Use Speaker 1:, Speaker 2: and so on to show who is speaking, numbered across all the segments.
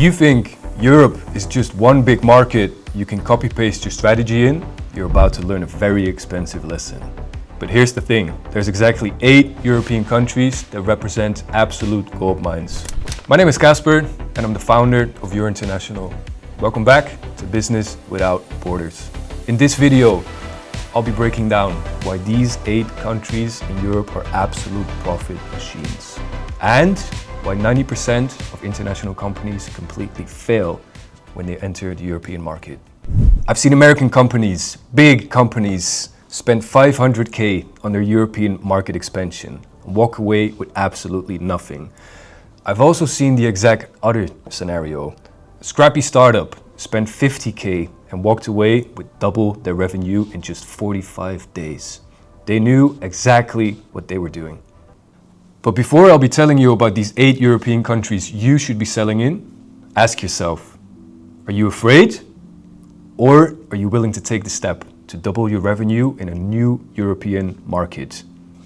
Speaker 1: you think Europe is just one big market you can copy-paste your strategy in, you're about to learn a very expensive lesson. But here's the thing, there's exactly 8 European countries that represent absolute gold mines. My name is Casper and I'm the founder of Your International. Welcome back to Business Without Borders. In this video, I'll be breaking down why these 8 countries in Europe are absolute profit machines and why 90% of international companies completely fail when they enter the European market. I've seen American companies, big companies, spend 500K on their European market expansion and walk away with absolutely nothing. I've also seen the exact other scenario. A scrappy startup spent 50K and walked away with double their revenue in just 45 days. They knew exactly what they were doing. But before I'll be telling you about these 8 European countries you should be selling in, ask yourself, are you afraid? Or are you willing to take the step to double your revenue in a new European market?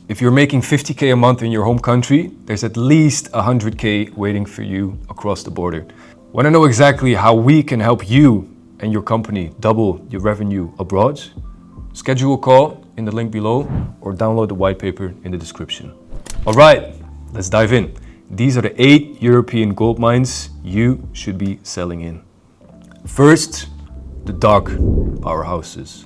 Speaker 1: If you're making 50K a month in your home country, there's at least 100K waiting for you across the border. Want to know exactly how we can help you and your company double your revenue abroad? Schedule a call in the link below or download the white paper in the description. All right, let's dive in. These are the 8 European gold mines you should be selling in. First, the dog powerhouses.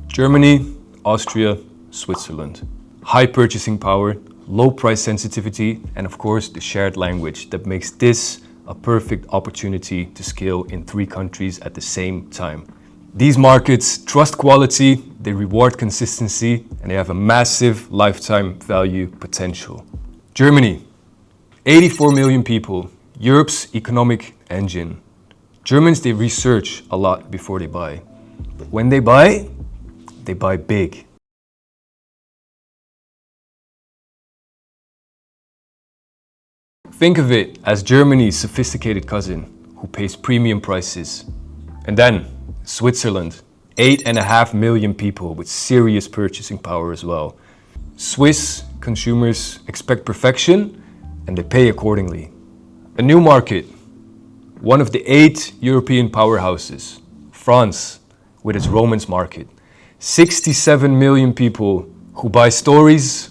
Speaker 1: Germany, Austria, Switzerland. High purchasing power, low price sensitivity, and of course the shared language that makes this a perfect opportunity to scale in 3 countries at the same time. These markets trust quality, they reward consistency, and they have a massive lifetime value potential. Germany, 84 million people, Europe's economic engine. Germans, they research a lot before they buy. But when they buy big. Think of it as Germany's sophisticated cousin who pays premium prices. And then Switzerland, 8.5 million people with serious purchasing power as well. Swiss consumers expect perfection and they pay accordingly. A new market, one of the 8 European powerhouses, France with its romance market. 67 million people who buy stories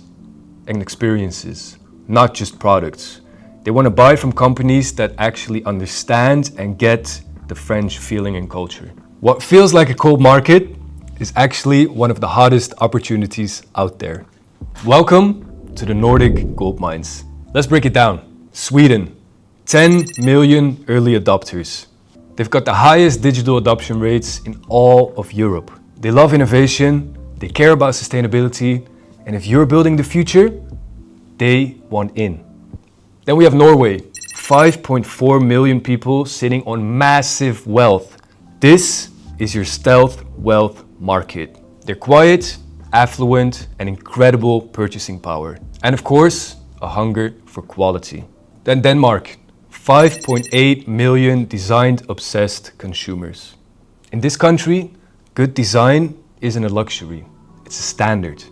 Speaker 1: and experiences, not just products. They want to buy from companies that actually understand and get the French feeling and culture. What feels like a cold market is actually one of the hottest opportunities out there. Welcome to the Nordic gold mines. Let's break it down. Sweden, 10 million early adopters. They've got the highest digital adoption rates in all of Europe. They love innovation, they care about sustainability, and if you're building the future, they want in. Then we have Norway, 5.4 million people sitting on massive wealth. This is your stealth wealth market. They're quiet, affluent, and incredible purchasing power. And of course, a hunger for quality. Then Denmark, 5.8 million design-obsessed consumers. In this country, good design isn't a luxury, it's a standard.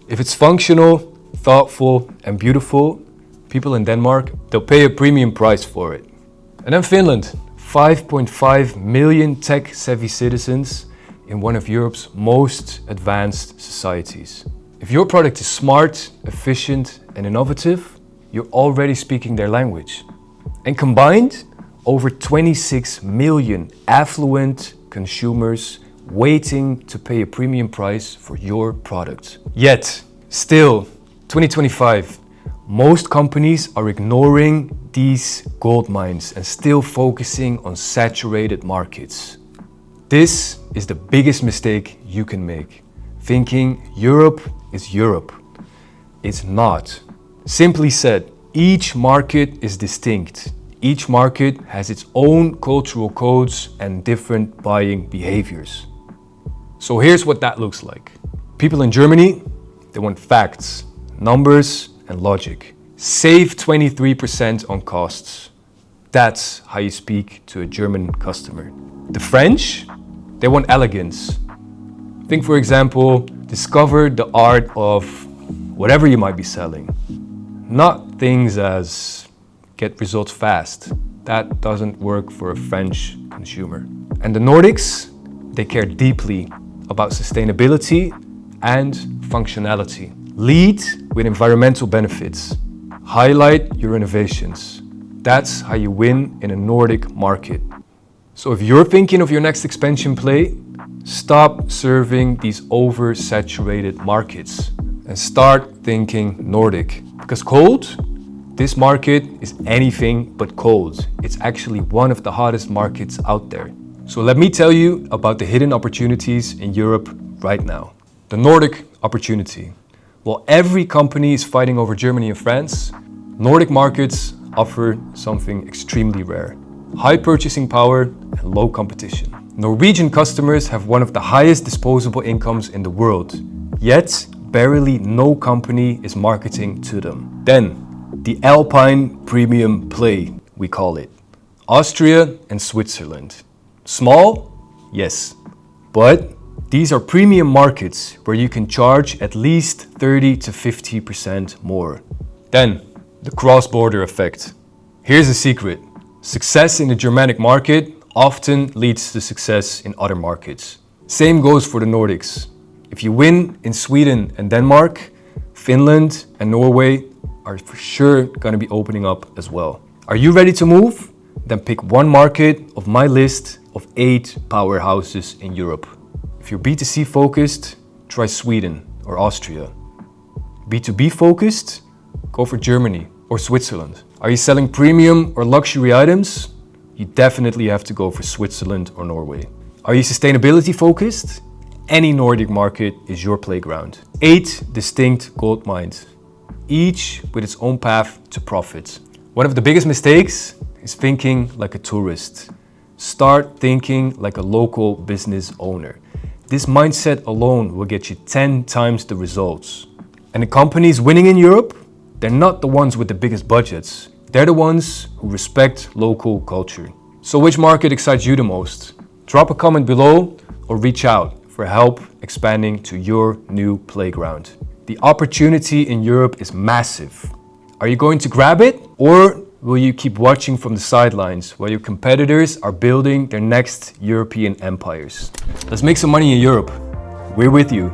Speaker 1: If it's functional, thoughtful, and beautiful, people in Denmark, they'll pay a premium price for it. And then Finland, 5.5 million tech-savvy citizens in one of Europe's most advanced societies. If your product is smart, efficient, and innovative, you're already speaking their language. And combined, over 26 million affluent consumers waiting to pay a premium price for your product. Yet, still, 2025, most companies are ignoring these gold mines and still focusing on saturated markets. This is the biggest mistake you can make, thinking Europe is Europe. It's not. Simply said, each market is distinct. Each market has its own cultural codes and different buying behaviors. So here's what that looks like. People in Germany, they want facts, numbers, and logic. Save 23% on costs. That's how you speak to a German customer. The French, they want elegance. Think, for example, discover the art of whatever you might be selling. Not things as get results fast. That doesn't work for a French consumer. And the Nordics, they care deeply about sustainability and functionality. Lead with environmental benefits. Highlight your innovations. That's how you win in a Nordic market. So if you're thinking of your next expansion play, stop serving these oversaturated markets and start thinking Nordic. Because cold, this market is anything but cold. It's actually one of the hottest markets out there. So let me tell you about the hidden opportunities in Europe right now. The Nordic opportunity. While every company is fighting over Germany and France, Nordic markets offer something extremely rare. High purchasing power and low competition. Norwegian customers have one of the highest disposable incomes in the world, yet barely no company is marketing to them. Then, the Alpine premium play, we call it. Austria and Switzerland. Small? Yes. But these are premium markets where you can charge at least 30 to 50% more. Then, the cross-border effect. Here's a secret. Success in the Germanic market often leads to success in other markets. Same goes for the Nordics. If you win in Sweden and Denmark, Finland and Norway are for sure going to be opening up as well. Are you ready to move? Then pick one market of my list of 8 powerhouses in Europe. If you're B2C focused, try Sweden or Austria. B2B focused, go for Germany or Switzerland. Are you selling premium or luxury items? You definitely have to go for Switzerland or Norway. Are you sustainability focused? Any Nordic market is your playground. 8 distinct gold mines, each with its own path to profit. One of the biggest mistakes is thinking like a tourist. Start thinking like a local business owner. This mindset alone will get you 10 times the results. And the companies winning in Europe, they're not the ones with the biggest budgets. They're the ones who respect local culture. So which market excites you the most? Drop a comment below or reach out for help expanding to your new playground. The opportunity in Europe is massive. Are you going to grab it, or will you keep watching from the sidelines while your competitors are building their next European empires? Let's make some money in Europe. We're with you.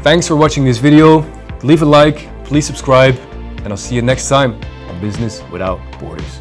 Speaker 1: Thanks for watching this video. Leave a like, please subscribe, and I'll see you next time on Business Without Borders.